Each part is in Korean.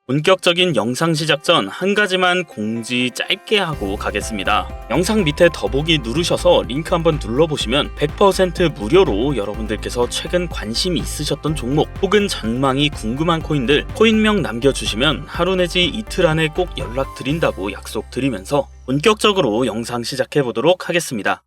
본격적인 영상 시작 전 한 가지만 공지 짧게 하고 가겠습니다. 영상 밑에 더보기 누르셔서 링크 한번 눌러보시면 100% 무료로 여러분들께서 최근 관심이 있으셨던 종목 혹은 전망이 궁금한 코인들 코인명 남겨주시면 하루 내지 이틀 안에 꼭 연락드린다고 약속드리면서 본격적으로 영상 시작해보도록 하겠습니다.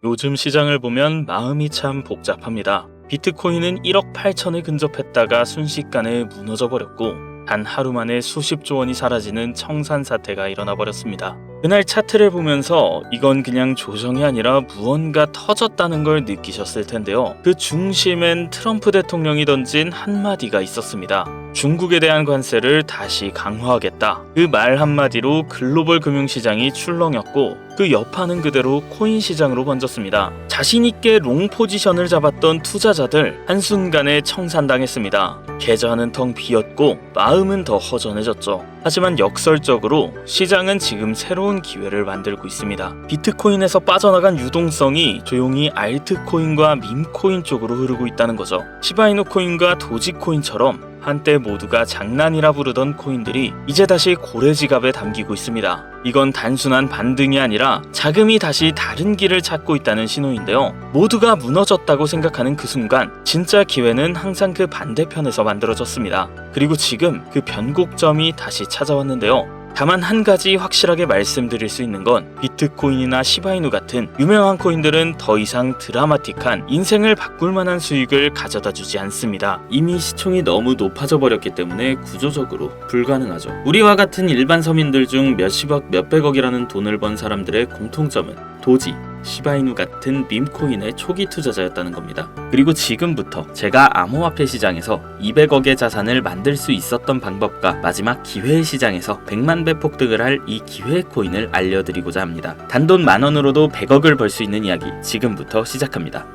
요즘 시장을 보면 마음이 참 복잡합니다. 비트코인은 1억 8천에 근접했다가 순식간에 무너져버렸고 단 하루 만에 수십조 원이 사라지는 청산 사태가 일어나 버렸습니다. 그날 차트를 보면서 이건 그냥 조정이 아니라 무언가 터졌다는 걸 느끼셨을 텐데요. 그 중심엔 트럼프 대통령이 던진 한마디가 있었습니다. 중국에 대한 관세를 다시 강화하겠다. 그 말 한마디로 글로벌 금융시장이 출렁였고 그 여파는 그대로 코인 시장으로 번졌습니다. 자신있게 롱 포지션을 잡았던 투자자들 한순간에 청산당했습니다. 계좌는 텅 비었고 마음은 더 허전해졌죠. 하지만 역설적으로 시장은 지금 새로운 기회를 만들고 있습니다. 비트코인에서 빠져나간 유동성이 조용히 알트코인과 밈코인 쪽으로 흐르고 있다는 거죠. 시바이누 코인과 도지코인처럼 한때 모두가 장난이라 부르던 코인들이 이제 다시 고래지갑에 담기고 있습니다. 이건 단순한 반등이 아니라 자금이 다시 다른 길을 찾고 있다는 신호인데요. 모두가 무너졌다고 생각하는 그 순간 진짜 기회는 항상 그 반대편에서 만들어졌습니다. 그리고 지금 그 변곡점이 다시 찾아왔는데요. 다만 한 가지 확실하게 말씀드릴 수 있는 건 비트코인이나 시바이누 같은 유명한 코인들은 더 이상 드라마틱한 인생을 바꿀 만한 수익을 가져다 주지 않습니다. 이미 시총이 너무 높아져 버렸기 때문에 구조적으로 불가능하죠. 우리와 같은 일반 서민들 중 몇십억 몇백억이라는 돈을 번 사람들의 공통점은 도지, 시바이누 같은 밈코인의 초기 투자자였다는 겁니다. 그리고 지금부터 제가 암호화폐 시장에서 200억의 자산을 만들 수 있었던 방법과 마지막 기회 시장에서 100만 배 폭등을 할 이 기회 코인을 알려드리고자 합니다. 단돈 10,000원으로도 100억을 벌 수 있는 이야기 지금부터 시작합니다.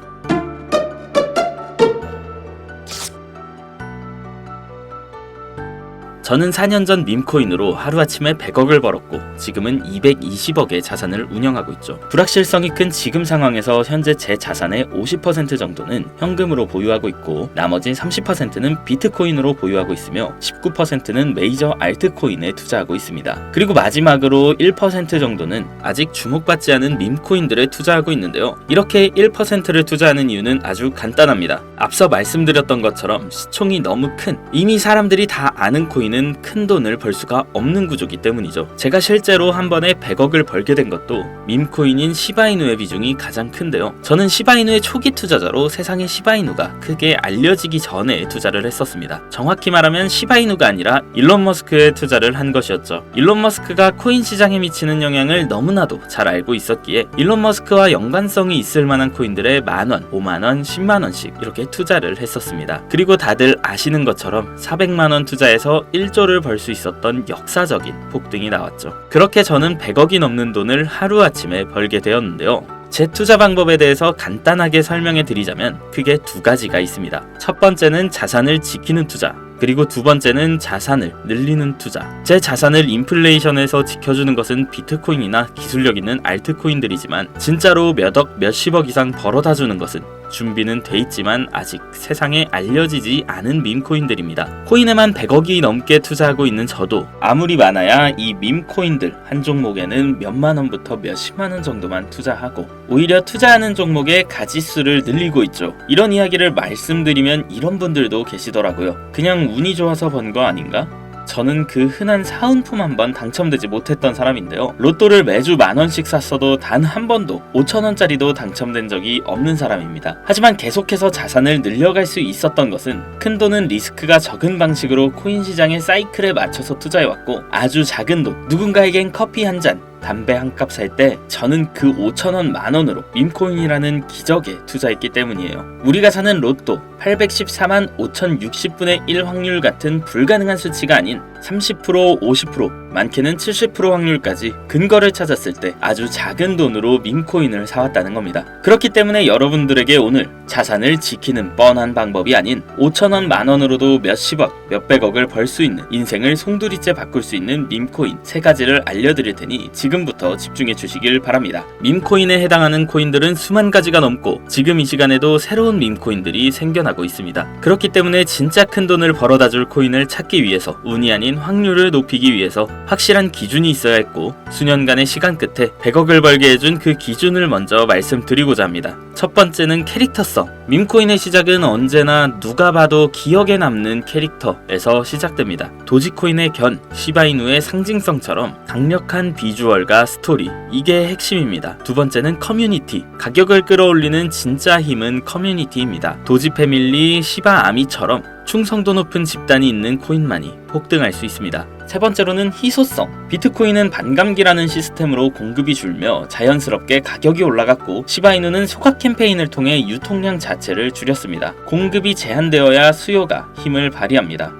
저는 4년 전 밈코인으로 하루아침에 100억을 벌었고 지금은 220억의 자산을 운영하고 있죠. 불확실성이 큰 지금 상황에서 현재 제 자산의 50% 정도는 현금으로 보유하고 있고 나머지 30%는 비트코인으로 보유하고 있으며 19%는 메이저 알트코인에 투자하고 있습니다. 그리고 마지막으로 1% 정도는 아직 주목받지 않은 밈코인들에 투자하고 있는데요. 이렇게 1%를 투자하는 이유는 아주 간단합니다. 앞서 말씀드렸던 것처럼 시총이 너무 큰 이미 사람들이 다 아는 코인 큰 돈을 벌 수가 없는 구조기 때문이죠. 제가 실제로 한 번에 100억을 벌게 된 것도 밈코인인 시바이누의 비중이 가장 큰데요. 저는 시바이누의 초기 투자자로 세상에 시바이누가 크게 알려지기 전에 투자를 했었습니다. 정확히 말하면 시바이누가 아니라 일론 머스크에 투자를 한 것이었죠. 일론 머스크가 코인 시장에 미치는 영향을 너무나도 잘 알고 있었기에 일론 머스크와 연관성이 있을 만한 코인들에 만원, 5만원, 10만원씩 이렇게 투자를 했었습니다. 그리고 다들 아시는 것처럼 400만원 투자해서 1조를 벌 수 있었던 역사적인 폭등이 나왔죠. 그렇게 저는 100억이 넘는 돈을 하루아침에 벌게 되었는데요. 제 투자 방법에 대해서 간단하게 설명해 드리자면 크게 두 가지가 있습니다. 첫 번째는 자산을 지키는 투자, 그리고 두 번째는 자산을 늘리는 투자. 제 자산을 인플레이션에서 지켜주는 것은 비트코인이나 기술력 있는 알트코인들이지만 진짜로 몇억, 몇십억 이상 벌어다 주는 것은 준비는 돼 있지만 아직 세상에 알려지지 않은 밈코인들입니다. 코인에만 100억이 넘게 투자하고 있는 저도 아무리 많아야 이 밈코인들 한 종목에는 몇만 원부터 몇십만 원 정도만 투자하고 오히려 투자하는 종목의 가지수를 늘리고 있죠. 이런 이야기를 말씀드리면 이런 분들도 계시더라고요. 그냥 운이 좋아서 번 거 아닌가? 저는 그 흔한 사은품 한 번 당첨되지 못했던 사람인데요. 로또를 매주 10,000원씩 샀어도 단 한 번도 5,000원짜리도 당첨된 적이 없는 사람입니다. 하지만 계속해서 자산을 늘려갈 수 있었던 것은 큰 돈은 리스크가 적은 방식으로 코인 시장의 사이클에 맞춰서 투자해왔고 아주 작은 돈, 누군가에겐 커피 한 잔, 담배 한 값 살 때 저는 그 5,000원, 만원으로 밈코인이라는 기적에 투자했기 때문이에요. 우리가 사는 로또 814만 5,060분의 1 확률 같은 불가능한 수치가 아닌 30%, 50%, 많게는 70% 확률까지 근거를 찾았을 때 아주 작은 돈으로 밈코인을 사왔다는 겁니다. 그렇기 때문에 여러분들에게 오늘 자산을 지키는 뻔한 방법이 아닌 5,000원, 만원으로도 몇십억, 몇백억을 벌 수 있는 인생을 송두리째 바꿀 수 있는 밈코인 3가지를 알려드릴 테니 지금 지금부터 집중해 주시길 바랍니다. 밈코인에 해당하는 코인들은 수만 가지가 넘고 지금 이 시간에도 새로운 밈코인들이 생겨나고 있습니다. 그렇기 때문에 진짜 큰 돈을 벌어다 줄 코인을 찾기 위해서 운이 아닌 확률을 높이기 위해서 확실한 기준이 있어야 했고 수년간의 시간 끝에 100억을 벌게 해준 그 기준을 먼저 말씀드리고자 합니다. 첫 번째는 캐릭터성. 밈코인의 시작은 언제나 누가 봐도 기억에 남는 캐릭터에서 시작됩니다. 도지코인의 견, 시바이누의 상징성처럼 강력한 비주얼과 스토리, 이게 핵심입니다. 두 번째는 커뮤니티. 가격을 끌어올리는 진짜 힘은 커뮤니티입니다. 도지 패밀리, 시바 아미처럼 충성도 높은 집단이 있는 코인만이 폭등할 수 있습니다. 세 번째로는 희소성. 비트코인은 반감기라는 시스템으로 공급이 줄며 자연스럽게 가격이 올라갔고 시바이누는 소각 캠페인을 통해 유통량 자체를 줄였습니다. 공급이 제한되어야 수요가 힘을 발휘합니다.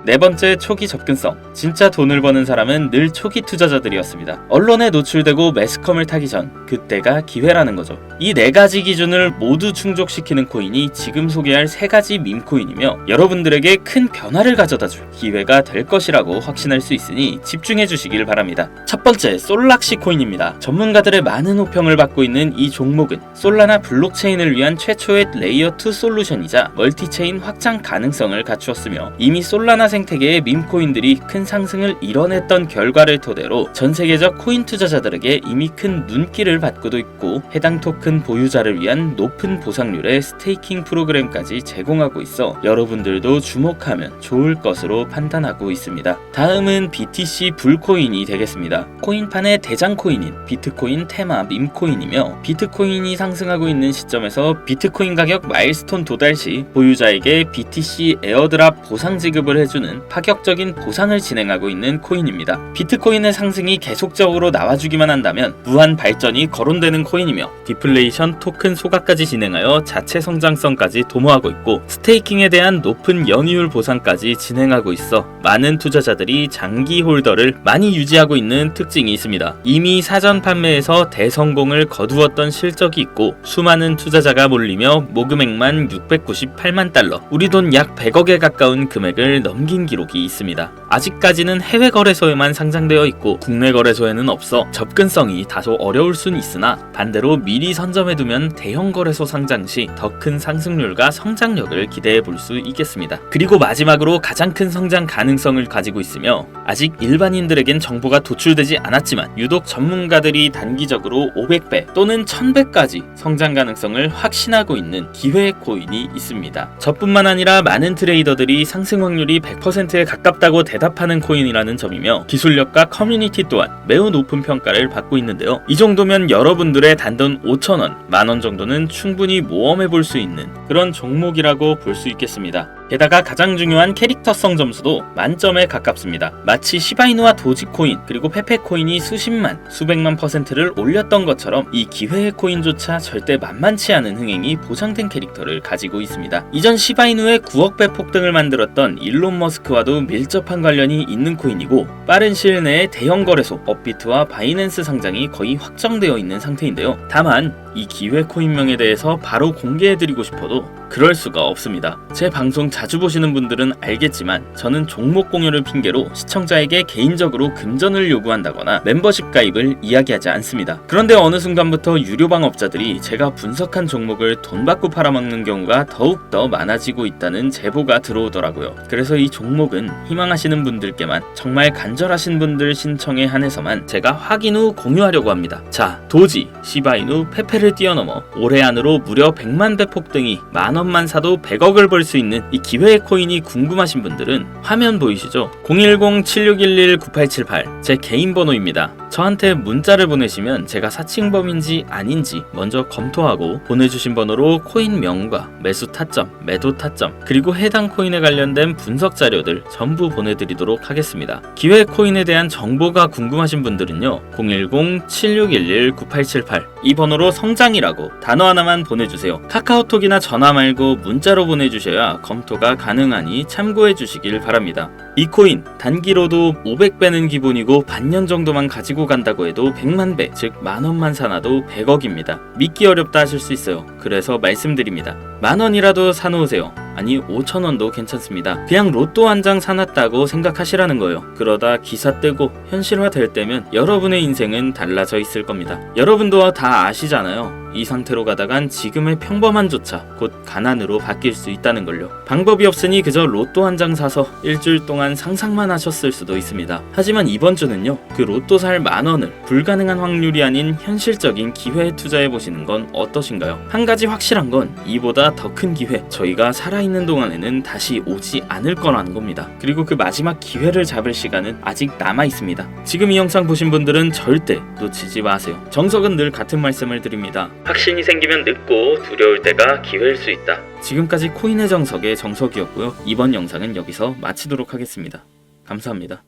네 번째, 초기 접근성. 진짜 돈을 버는 사람은 늘 초기 투자자들이었습니다. 언론에 노출되고 매스컴을 타기 전, 그때가 기회라는 거죠. 이 네 가지 기준을 모두 충족시키는 코인이 지금 소개할 세 가지 밈코인이며 여러분들에게 큰 변화를 가져다줄 기회가 될 것이라고 확신할 수 있으니 집중해 주시길 바랍니다. 첫 번째, 솔락시 코인입니다. 전문가들의 많은 호평을 받고 있는 이 종목은 솔라나 블록체인을 위한 최초의 레이어 2 솔루션이자 멀티체인 확장 가능성을 갖추었으며 이미 솔라나 생태계의 밈코인들이 큰 상승을 이뤄냈던 결과를 토대로 전 세계적 코인 투자자들에게 이미 큰 눈길을 받고도 있고 해당 토큰 보유자를 위한 높은 보상률의 스테이킹 프로그램까지 제공하고 있어 여러분들도 주목하면 좋을 것으로 판단하고 있습니다. 다음은 BTC 불코인이 되겠습니다. 코인판의 대장 코인인 비트코인 테마 밈코인이며 비트코인이 상승하고 있는 시점에서 비트코인 가격 마일스톤 도달 시 보유자에게 BTC 에어드랍 보상 지급을 해주는 파격적인 보상을 진행하고 있는 코인입니다. 비트코인의 상승이 계속적으로 나와주기만 한다면 무한 발전이 거론되는 코인이며 디플레이션 토큰 소각까지 진행하여 자체 성장성까지 도모하고 있고 스테이킹에 대한 높은 연이율 보상까지 진행하고 있어 많은 투자자들이 장기 홀더를 많이 유지하고 있는 특징이 있습니다. 이미 사전 판매에서 대성공을 거두었던 실적이 있고 수많은 투자자가 몰리며 모금액만 698만 달러, 우리 돈 약 100억에 가까운 금액을 넘긴 기록이 있습니다. 아직까지는 해외 거래소에만 상장되어 있고 국내 거래소에는 없어 접근성이 다소 어려울 순 있으나 반대로 미리 선점해두면 대형 거래소 상장 시 더 큰 상승률과 성장력을 기대해 볼 수 있겠습니다. 그리고 마지막으로 가장 큰 성장 가능성을 가지고 있으며 아직 일반인들에겐 정보가 도출되지 않았지만 유독 전문가들이 단기적으로 500배 또는 1000배까지 성장 가능성을 확신하고 있는 기회 코인이 있습니다. 저뿐만 아니라 많은 트레이더들이 상승 확률이 100%에 가깝다고 대답하는 코인이라는 점이며 기술력과 커뮤니티 또한 매우 높은 평가를 받고 있는데요. 이 정도면 여러분들의 단돈 5,000원, 만원 정도는 충분히 모험해 볼 수 있는 그런 종목이라고 볼 수 있겠습니다. 게다가 가장 중요한 캐릭터성 점수도 만점에 가깝습니다. 마치 시바이누와 도지코인 그리고 페페코인이 수십만, 수백만 %를 올렸던 것처럼 이 기회의 코인조차 절대 만만치 않은 흥행이 보장된 캐릭터를 가지고 있습니다. 이전 시바이누의 9억 배 폭등을 만들었던 일론 머스크와도 밀접한 관련이 있는 코인이고 빠른 시일 내에 대형 거래소 업비트와 바이낸스 상장이 거의 확정되어 있는 상태인데요. 다만 이 기회 코인명에 대해서 바로 공개해드리고 싶어도 그럴 수가 없습니다. 제 방송 자주 보시는 분들은 알겠지만 저는 종목 공유를 핑계로 시청자에게 개인적으로 금전을 요구한다거나 멤버십 가입을 이야기하지 않습니다. 그런데 어느 순간부터 유료방 업자들이 제가 분석한 종목을 돈 받고 팔아먹는 경우가 더욱더 많아지고 있다는 제보가 들어오더라고요. 그래서 이 종목은 희망하시는 분들께만 정말 간절하신 분들 신청에 한해서만 제가 확인 후 공유하려고 합니다. 자, 도지, 시바이누, 페페를 뛰어넘어 올해 안으로 무려 100만 배 폭등이 만원만 사도 100억을 벌 수 있는 이 기회의 코인이 궁금하신 분들은 화면 보이시죠? 010-7611-9878 제 개인 번호입니다. 저한테 문자를 보내시면 제가 사칭범인지 아닌지 먼저 검토하고 보내주신 번호로 코인명과 매수 타점, 매도 타점, 그리고 해당 코인에 관련된 분석 자료들 전부 보내드리도록 하겠습니다. 기회 코인에 대한 정보가 궁금하신 분들은요, 010-7611-9878 이 번호로 성장이라고 단어 하나만 보내주세요. 카카오톡이나 전화 말고 문자로 보내주셔야 검토가 가능하니 참고해 주시길 바랍니다. 이 코인 단기로도 500배는 기본이고 반년 정도만 가지고 간다고 해도 100만 배, 즉 만원만 사놔도 100억입니다. 믿기 어렵다 하실 수 있어요. 그래서 말씀드립니다. 만원이라도 사놓으세요. 아니 5,000원도 괜찮습니다. 그냥 로또 한 장 사놨다고 생각하시라는 거예요. 그러다 기사 뜨고 현실화 될 때면 여러분의 인생은 달라져 있을 겁니다. 여러분도 다 아시잖아요. 이 상태로 가다간 지금의 평범함조차 곧 가난으로 바뀔 수 있다는 걸요. 방법이 없으니 그저 로또 한 장 사서 일주일 동안 상상만 하셨을 수도 있습니다. 하지만 이번 주는요, 그 로또 살 10,000원을 불가능한 확률이 아닌 현실적인 기회에 투자해 보시는 건 어떠신가요? 한 가지 확실한 건 이보다 더 큰 기회, 저희가 살아있는 동안에는 다시 오지 않을 거라는 겁니다. 그리고 그 마지막 기회를 잡을 시간은 아직 남아 있습니다. 지금 이 영상 보신 분들은 절대 놓치지 마세요. 정석은 늘 같은 말씀을 드립니다. 확신이 생기면 늦고 두려울 때가 기회일 수 있다. 지금까지 코인의 정석의 정석이었고요. 이번 영상은 여기서 마치도록 하겠습니다. 감사합니다.